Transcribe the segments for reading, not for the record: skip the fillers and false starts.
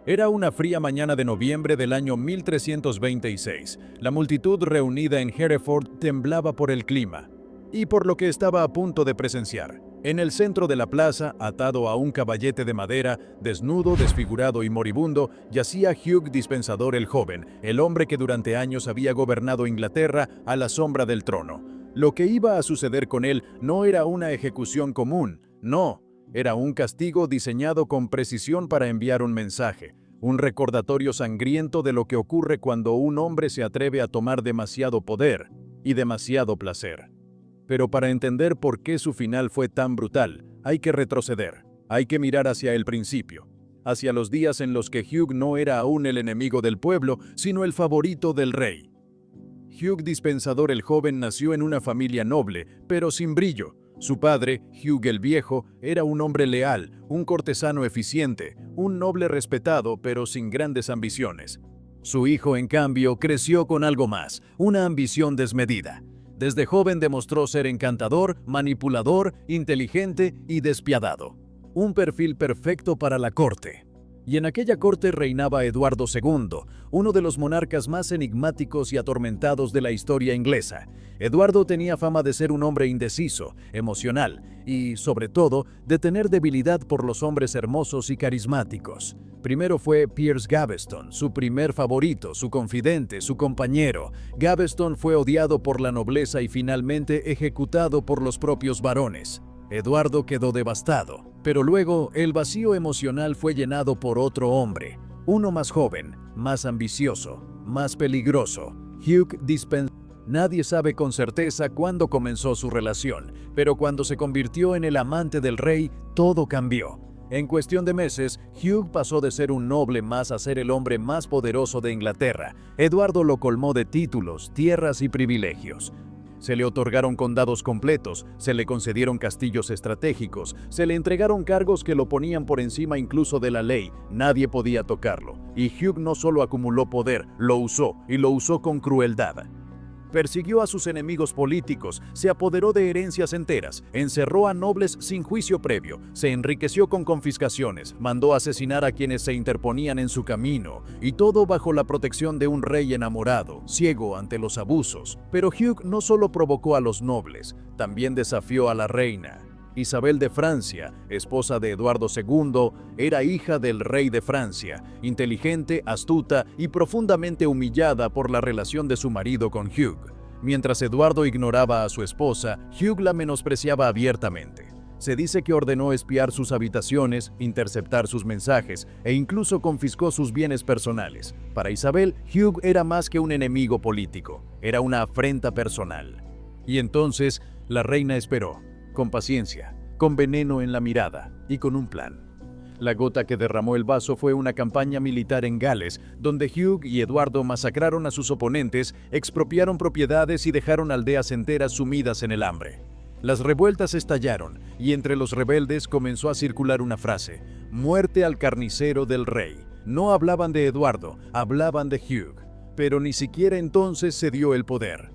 Era una fría mañana de noviembre del año 1326. La multitud reunida en Hereford temblaba por el clima y por lo que estaba a punto de presenciar. En el centro de la plaza, atado a un caballete de madera, desnudo, desfigurado y moribundo, yacía Hugh Dispensador el Joven, el hombre que durante años había gobernado Inglaterra a la sombra del trono. Lo que iba a suceder con él no era una ejecución común, no, era un castigo diseñado con precisión para enviar un mensaje, un recordatorio sangriento de lo que ocurre cuando un hombre se atreve a tomar demasiado poder y demasiado placer. Pero para entender por qué su final fue tan brutal, hay que retroceder, hay que mirar hacia el principio, hacia los días en los que Hugh no era aún el enemigo del pueblo, sino el favorito del rey. Hugh Dispensador el Joven nació en una familia noble, pero sin brillo. Su padre, Hugh el Viejo, era un hombre leal, un cortesano eficiente, un noble respetado, pero sin grandes ambiciones. Su hijo, en cambio, creció con algo más, una ambición desmedida. Desde joven demostró ser encantador, manipulador, inteligente y despiadado. Un perfil perfecto para la corte. Y en aquella corte reinaba Eduardo II, uno de los monarcas más enigmáticos y atormentados de la historia inglesa. Eduardo tenía fama de ser un hombre indeciso, emocional y, sobre todo, de tener debilidad por los hombres hermosos y carismáticos. Primero fue Piers Gaveston, su primer favorito, su confidente, su compañero. Gaveston fue odiado por la nobleza y finalmente ejecutado por los propios varones. Eduardo quedó devastado, pero luego el vacío emocional fue llenado por otro hombre, uno más joven, más ambicioso, más peligroso, Hugh Dispensador. Nadie sabe con certeza cuándo comenzó su relación, pero cuando se convirtió en el amante del rey, todo cambió. En cuestión de meses, Hugh pasó de ser un noble más a ser el hombre más poderoso de Inglaterra. Eduardo lo colmó de títulos, tierras y privilegios. Se le otorgaron condados completos, se le concedieron castillos estratégicos, se le entregaron cargos que lo ponían por encima incluso de la ley. Nadie podía tocarlo. Y Hugh no solo acumuló poder, lo usó, y lo usó con crueldad. Persiguió a sus enemigos políticos, se apoderó de herencias enteras, encerró a nobles sin juicio previo, se enriqueció con confiscaciones, mandó asesinar a quienes se interponían en su camino, y todo bajo la protección de un rey enamorado, ciego ante los abusos. Pero Hugh no solo provocó a los nobles, también desafió a la reina. Isabel de Francia, esposa de Eduardo II, era hija del rey de Francia, inteligente, astuta y profundamente humillada por la relación de su marido con Hugh. Mientras Eduardo ignoraba a su esposa, Hugh la menospreciaba abiertamente. Se dice que ordenó espiar sus habitaciones, interceptar sus mensajes e incluso confiscó sus bienes personales. Para Isabel, Hugh era más que un enemigo político, era una afrenta personal. Y entonces, la reina esperó. Con paciencia, con veneno en la mirada y con un plan. La gota que derramó el vaso fue una campaña militar en Gales, donde Hugh y Eduardo masacraron a sus oponentes, expropiaron propiedades y dejaron aldeas enteras sumidas en el hambre. Las revueltas estallaron y entre los rebeldes comenzó a circular una frase: «Muerte al carnicero del rey». No hablaban de Eduardo, hablaban de Hugh, pero ni siquiera entonces se dio el poder.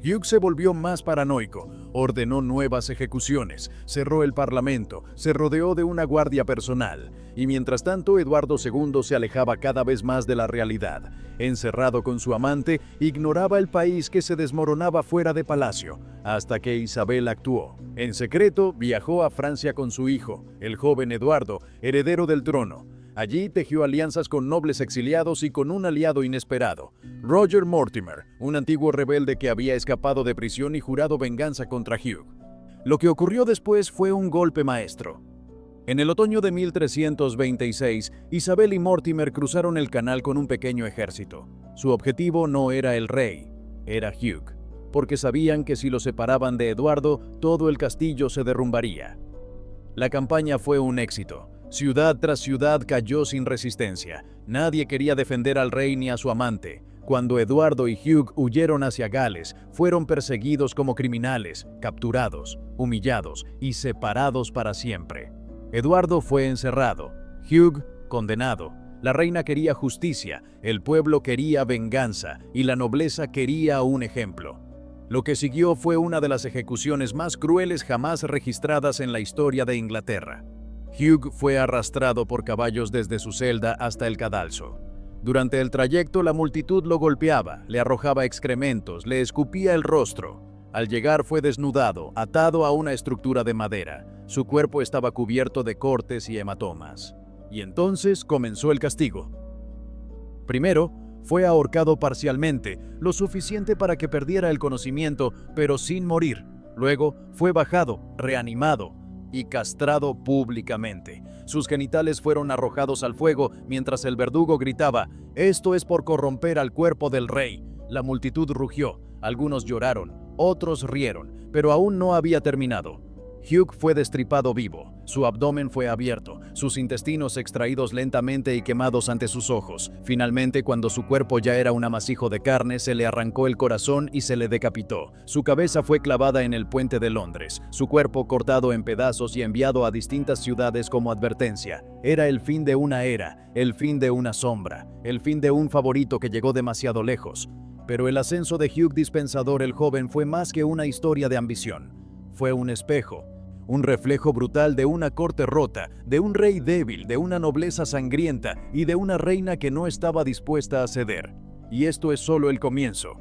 Hugh se volvió más paranoico, ordenó nuevas ejecuciones, cerró el parlamento, se rodeó de una guardia personal, y mientras tanto Eduardo II se alejaba cada vez más de la realidad. Encerrado con su amante, ignoraba el país que se desmoronaba fuera de palacio, hasta que Isabel actuó. En secreto, viajó a Francia con su hijo, el joven Eduardo, heredero del trono. Allí tejió alianzas con nobles exiliados y con un aliado inesperado, Roger Mortimer, un antiguo rebelde que había escapado de prisión y jurado venganza contra Hugh. Lo que ocurrió después fue un golpe maestro. En el otoño de 1326, Isabel y Mortimer cruzaron el canal con un pequeño ejército. Su objetivo no era el rey, era Hugh, porque sabían que si lo separaban de Eduardo, todo el castillo se derrumbaría. La campaña fue un éxito. Ciudad tras ciudad cayó sin resistencia. Nadie quería defender al rey ni a su amante. Cuando Eduardo y Hugh huyeron hacia Gales, fueron perseguidos como criminales, capturados, humillados y separados para siempre. Eduardo fue encerrado, Hugh condenado. La reina quería justicia, el pueblo quería venganza y la nobleza quería un ejemplo. Lo que siguió fue una de las ejecuciones más crueles jamás registradas en la historia de Inglaterra. Hugh fue arrastrado por caballos desde su celda hasta el cadalso. Durante el trayecto, la multitud lo golpeaba, le arrojaba excrementos, le escupía el rostro. Al llegar fue desnudado, atado a una estructura de madera. Su cuerpo estaba cubierto de cortes y hematomas. Y entonces comenzó el castigo. Primero, fue ahorcado parcialmente, lo suficiente para que perdiera el conocimiento, pero sin morir. Luego, fue bajado, reanimado y castrado públicamente. Sus genitales fueron arrojados al fuego mientras el verdugo gritaba: «Esto es por corromper al cuerpo del rey». La multitud rugió, algunos lloraron, otros rieron, pero aún no había terminado. Hugh fue destripado vivo, su abdomen fue abierto, sus intestinos extraídos lentamente y quemados ante sus ojos. Finalmente, cuando su cuerpo ya era un amasijo de carne, se le arrancó el corazón y se le decapitó. Su cabeza fue clavada en el puente de Londres, su cuerpo cortado en pedazos y enviado a distintas ciudades como advertencia. Era el fin de una era, el fin de una sombra, el fin de un favorito que llegó demasiado lejos. Pero el ascenso de Hugh Dispensador el Joven fue más que una historia de ambición. Fue un espejo, un reflejo brutal de una corte rota, de un rey débil, de una nobleza sangrienta y de una reina que no estaba dispuesta a ceder. Y esto es solo el comienzo.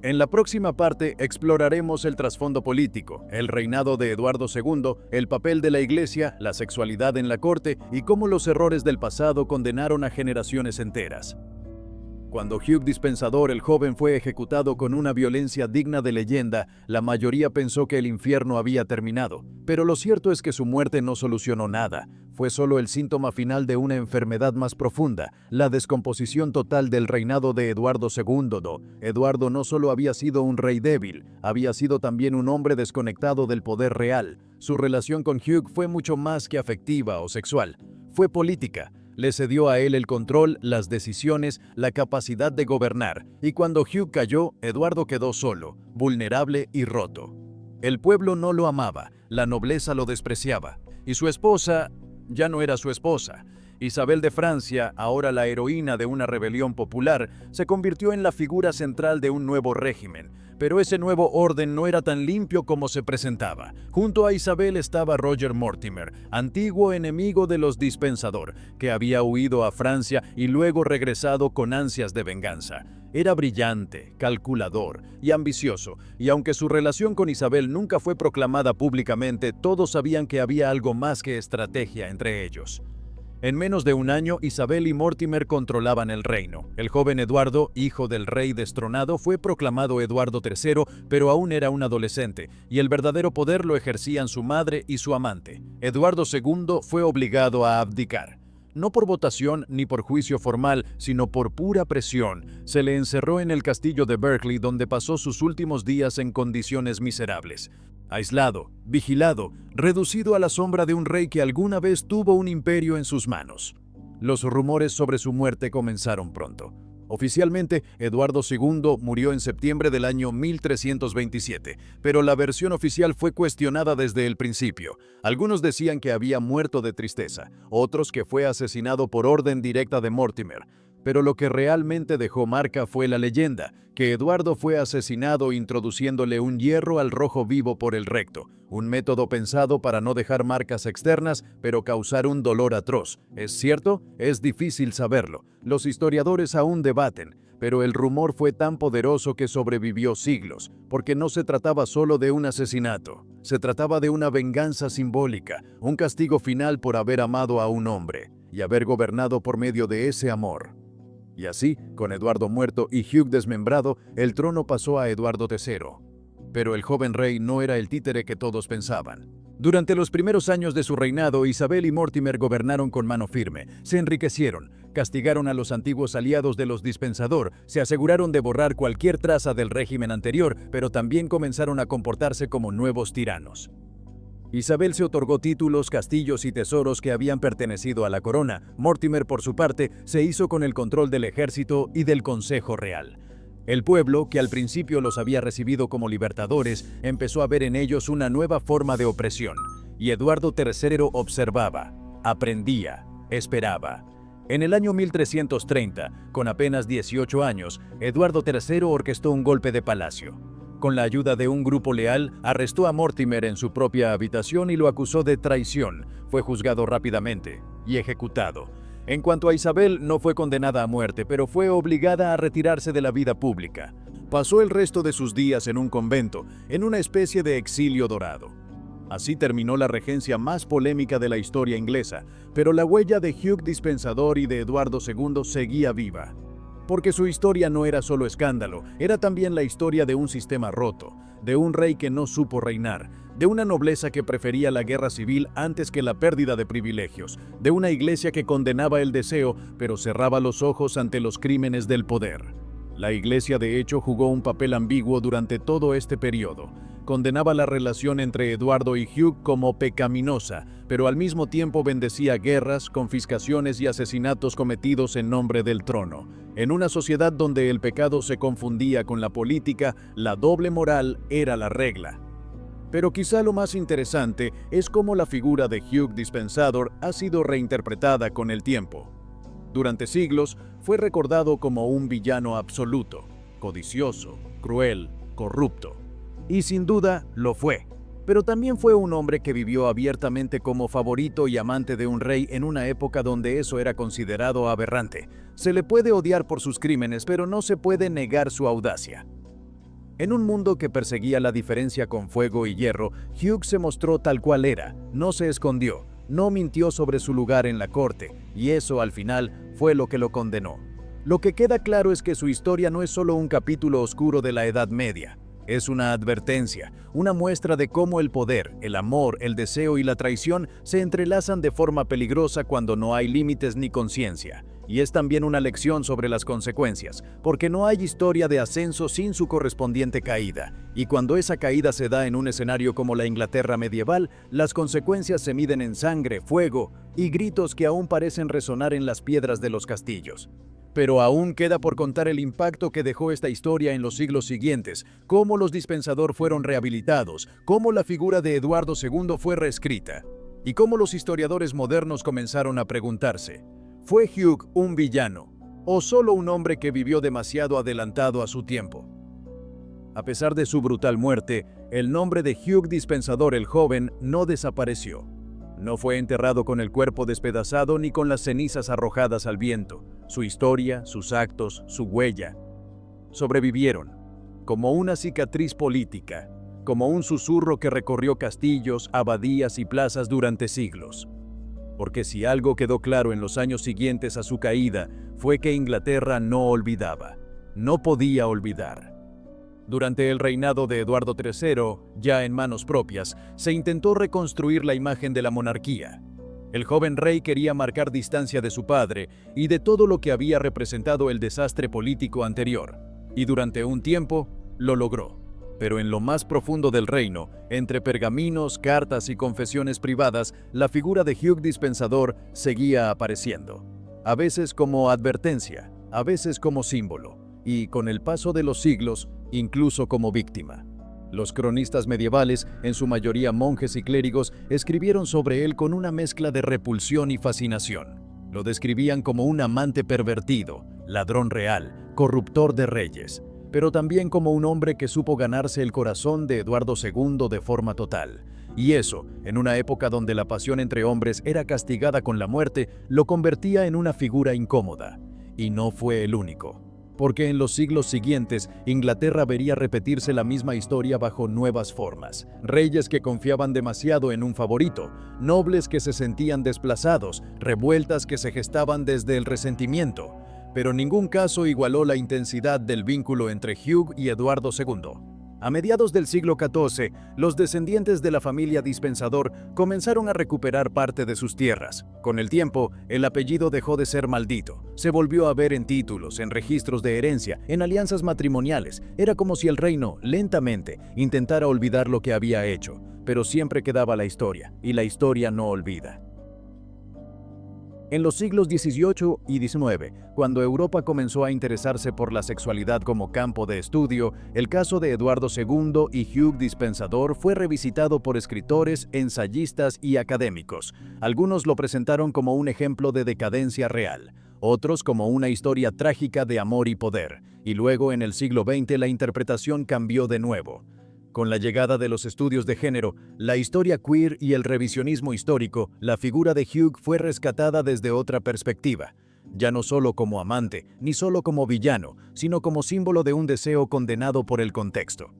En la próxima parte exploraremos el trasfondo político, el reinado de Eduardo II, el papel de la Iglesia, la sexualidad en la corte y cómo los errores del pasado condenaron a generaciones enteras. Cuando Hugh Dispensador el Joven fue ejecutado con una violencia digna de leyenda, la mayoría pensó que el infierno había terminado. Pero lo cierto es que su muerte no solucionó nada. Fue solo el síntoma final de una enfermedad más profunda, la descomposición total del reinado de Eduardo II. Eduardo no solo había sido un rey débil, había sido también un hombre desconectado del poder real. Su relación con Hugh fue mucho más que afectiva o sexual. Fue política. Le cedió a él el control, las decisiones, la capacidad de gobernar, y cuando Hugh cayó, Eduardo quedó solo, vulnerable y roto. El pueblo no lo amaba, la nobleza lo despreciaba, y su esposa ya no era su esposa. Isabel de Francia, ahora la heroína de una rebelión popular, se convirtió en la figura central de un nuevo régimen. Pero ese nuevo orden no era tan limpio como se presentaba. Junto a Isabel estaba Roger Mortimer, antiguo enemigo de los Dispensador, que había huido a Francia y luego regresado con ansias de venganza. Era brillante, calculador y ambicioso, y aunque su relación con Isabel nunca fue proclamada públicamente, todos sabían que había algo más que estrategia entre ellos. En menos de un año, Isabel y Mortimer controlaban el reino. El joven Eduardo, hijo del rey destronado, fue proclamado Eduardo III, pero aún era un adolescente, y el verdadero poder lo ejercían su madre y su amante. Eduardo II fue obligado a abdicar. No por votación ni por juicio formal, sino por pura presión. Se le encerró en el castillo de Berkeley, donde pasó sus últimos días en condiciones miserables. Aislado, vigilado, reducido a la sombra de un rey que alguna vez tuvo un imperio en sus manos. Los rumores sobre su muerte comenzaron pronto. Oficialmente, Eduardo II murió en septiembre del año 1327, pero la versión oficial fue cuestionada desde el principio. Algunos decían que había muerto de tristeza, otros que fue asesinado por orden directa de Mortimer. Pero lo que realmente dejó marca fue la leyenda, que Eduardo fue asesinado introduciéndole un hierro al rojo vivo por el recto, un método pensado para no dejar marcas externas, pero causar un dolor atroz. ¿Es cierto? Es difícil saberlo. Los historiadores aún debaten, pero el rumor fue tan poderoso que sobrevivió siglos, porque no se trataba solo de un asesinato. Se trataba de una venganza simbólica, un castigo final por haber amado a un hombre y haber gobernado por medio de ese amor. Y así, con Eduardo muerto y Hugh desmembrado, el trono pasó a Eduardo III. Pero el joven rey no era el títere que todos pensaban. Durante los primeros años de su reinado, Isabel y Mortimer gobernaron con mano firme, se enriquecieron, castigaron a los antiguos aliados de los Dispensador, se aseguraron de borrar cualquier traza del régimen anterior, pero también comenzaron a comportarse como nuevos tiranos. Isabel se otorgó títulos, castillos y tesoros que habían pertenecido a la corona. Mortimer, por su parte, se hizo con el control del ejército y del Consejo Real. El pueblo, que al principio los había recibido como libertadores, empezó a ver en ellos una nueva forma de opresión. Y Eduardo III observaba, aprendía, esperaba. En el año 1330, con apenas 18 años, Eduardo III orquestó un golpe de palacio. con la ayuda de un grupo leal, arrestó a Mortimer en su propia habitación y lo acusó de traición. Fue juzgado rápidamente y ejecutado. En cuanto a Isabel, no fue condenada a muerte, pero fue obligada a retirarse de la vida pública. Pasó el resto de sus días en un convento, en una especie de exilio dorado. Así terminó la regencia más polémica de la historia inglesa, pero la huella de Hugh Dispensador y de Eduardo II seguía viva. Porque su historia no era solo escándalo, era también la historia de un sistema roto, de un rey que no supo reinar, de una nobleza que prefería la guerra civil antes que la pérdida de privilegios, de una iglesia que condenaba el deseo pero cerraba los ojos ante los crímenes del poder. La iglesia de hecho jugó un papel ambiguo durante todo este periodo. Condenaba la relación entre Eduardo y Hugh como pecaminosa, pero al mismo tiempo bendecía guerras, confiscaciones y asesinatos cometidos en nombre del trono. En una sociedad donde el pecado se confundía con la política, la doble moral era la regla. Pero quizá lo más interesante es cómo la figura de Hugh Dispensador ha sido reinterpretada con el tiempo. Durante siglos fue recordado como un villano absoluto, codicioso, cruel, corrupto. Y sin duda lo fue. Pero también fue un hombre que vivió abiertamente como favorito y amante de un rey en una época donde eso era considerado aberrante. Se le puede odiar por sus crímenes, pero no se puede negar su audacia. En un mundo que perseguía la diferencia con fuego y hierro, Hugh se mostró tal cual era, no se escondió, no mintió sobre su lugar en la corte, y eso al final fue lo que lo condenó. Lo que queda claro es que su historia no es solo un capítulo oscuro de la Edad Media. Es una advertencia, una muestra de cómo el poder, el amor, el deseo y la traición se entrelazan de forma peligrosa cuando no hay límites ni conciencia. Y es también una lección sobre las consecuencias, porque no hay historia de ascenso sin su correspondiente caída. Y cuando esa caída se da en un escenario como la Inglaterra medieval, las consecuencias se miden en sangre, fuego y gritos que aún parecen resonar en las piedras de los castillos. Pero aún queda por contar el impacto que dejó esta historia en los siglos siguientes, cómo los Dispensador fueron rehabilitados, cómo la figura de Eduardo II fue reescrita, y cómo los historiadores modernos comenzaron a preguntarse, ¿fue Hugh un villano o solo un hombre que vivió demasiado adelantado a su tiempo? A pesar de su brutal muerte, el nombre de Hugh Dispensador el Joven no desapareció. No fue enterrado con el cuerpo despedazado ni con las cenizas arrojadas al viento. Su historia, sus actos, su huella, sobrevivieron, como una cicatriz política, como un susurro que recorrió castillos, abadías y plazas durante siglos. Porque si algo quedó claro en los años siguientes a su caída, fue que Inglaterra no olvidaba, no podía olvidar. Durante el reinado de Eduardo III, ya en manos propias, se intentó reconstruir la imagen de la monarquía. El joven rey quería marcar distancia de su padre y de todo lo que había representado el desastre político anterior, y durante un tiempo lo logró. Pero en lo más profundo del reino, entre pergaminos, cartas y confesiones privadas, la figura de Hugh Dispensador seguía apareciendo. A veces como advertencia, a veces como símbolo, y con el paso de los siglos, incluso como víctima. Los cronistas medievales, en su mayoría monjes y clérigos, escribieron sobre él con una mezcla de repulsión y fascinación. Lo describían como un amante pervertido, ladrón real, corruptor de reyes, pero también como un hombre que supo ganarse el corazón de Eduardo II de forma total. Y eso, en una época donde la pasión entre hombres era castigada con la muerte, lo convertía en una figura incómoda. Y no fue el único. Porque en los siglos siguientes, Inglaterra vería repetirse la misma historia bajo nuevas formas. Reyes que confiaban demasiado en un favorito, nobles que se sentían desplazados, revueltas que se gestaban desde el resentimiento. Pero ningún caso igualó la intensidad del vínculo entre Hugh y Eduardo II. A mediados del siglo XIV, los descendientes de la familia Dispensador comenzaron a recuperar parte de sus tierras. Con el tiempo, el apellido dejó de ser maldito. Se volvió a ver en títulos, en registros de herencia, en alianzas matrimoniales. Era como si el reino, lentamente, intentara olvidar lo que había hecho. Pero siempre quedaba la historia, y la historia no olvida. En los siglos XVIII y XIX, cuando Europa comenzó a interesarse por la sexualidad como campo de estudio, el caso de Eduardo II y Hugh Dispensador fue revisitado por escritores, ensayistas y académicos. Algunos lo presentaron como un ejemplo de decadencia real, otros como una historia trágica de amor y poder. y luego en el siglo XX la interpretación cambió de nuevo. Con la llegada de los estudios de género, la historia queer y el revisionismo histórico, la figura de Hugh fue rescatada desde otra perspectiva. Ya no solo como amante, ni solo como villano, sino como símbolo de un deseo condenado por el contexto.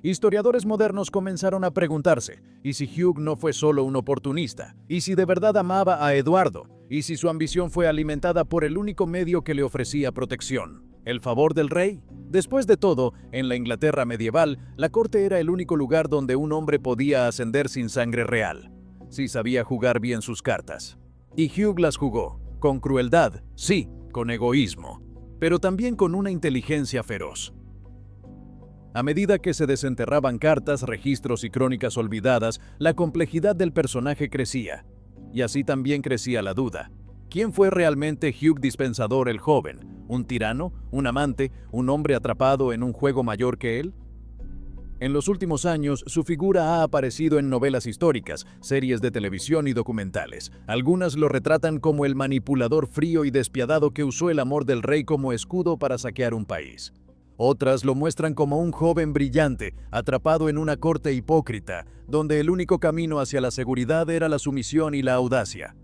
Historiadores modernos comenzaron a preguntarse, ¿y si Hugh no fue solo un oportunista? ¿Y si de verdad amaba a Eduardo? ¿Y si su ambición fue alimentada por el único medio que le ofrecía protección? ¿El favor del rey? Después de todo, en la Inglaterra medieval, la corte era el único lugar donde un hombre podía ascender sin sangre real, si sabía jugar bien sus cartas. Y Hugh las jugó, con crueldad, sí, con egoísmo, pero también con una inteligencia feroz. A medida que se desenterraban cartas, registros y crónicas olvidadas, la complejidad del personaje crecía. Y así también crecía la duda. ¿Quién fue realmente Hugh Dispensador el joven? ¿Un tirano? ¿Un amante? ¿Un hombre atrapado en un juego mayor que él? En los últimos años, su figura ha aparecido en novelas históricas, series de televisión y documentales. Algunas lo retratan como el manipulador frío y despiadado que usó el amor del rey como escudo para saquear un país. Otras lo muestran como un joven brillante, atrapado en una corte hipócrita, donde el único camino hacia la seguridad era la sumisión y la audacia.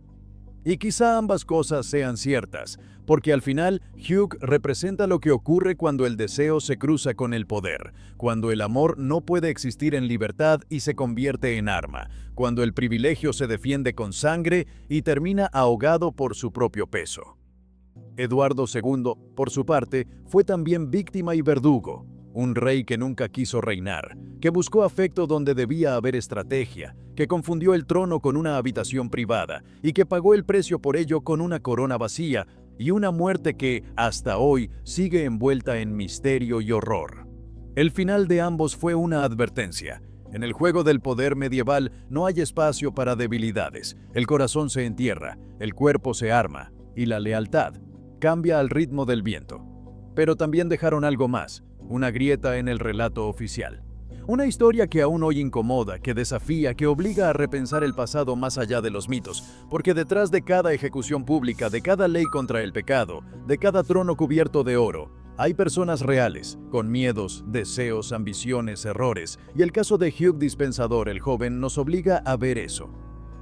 Y quizá ambas cosas sean ciertas, porque al final Hugh representa lo que ocurre cuando el deseo se cruza con el poder, cuando el amor no puede existir en libertad y se convierte en arma, cuando el privilegio se defiende con sangre y termina ahogado por su propio peso. Eduardo II, por su parte, fue también víctima y verdugo, un rey que nunca quiso reinar, que buscó afecto donde debía haber estrategia, que confundió el trono con una habitación privada y que pagó el precio por ello con una corona vacía y una muerte que, hasta hoy, sigue envuelta en misterio y horror. El final de ambos fue una advertencia. En el juego del poder medieval no hay espacio para debilidades, el corazón se entierra, el cuerpo se arma y la lealtad cambia al ritmo del viento. Pero también dejaron algo más, una grieta en el relato oficial. Una historia que aún hoy incomoda, que desafía, que obliga a repensar el pasado más allá de los mitos, porque detrás de cada ejecución pública, de cada ley contra el pecado, de cada trono cubierto de oro, hay personas reales, con miedos, deseos, ambiciones, errores, y el caso de Hugh Dispensador el joven nos obliga a ver eso,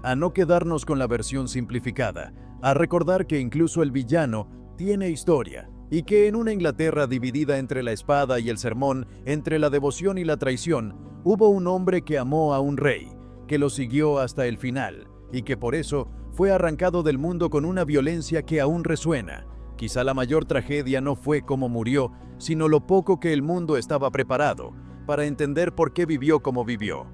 a no quedarnos con la versión simplificada, a recordar que incluso el villano tiene historia, y que en una Inglaterra dividida entre la espada y el sermón, entre la devoción y la traición, hubo un hombre que amó a un rey, que lo siguió hasta el final, y que por eso fue arrancado del mundo con una violencia que aún resuena. Quizá la mayor tragedia no fue cómo murió, sino lo poco que el mundo estaba preparado para entender por qué vivió como vivió.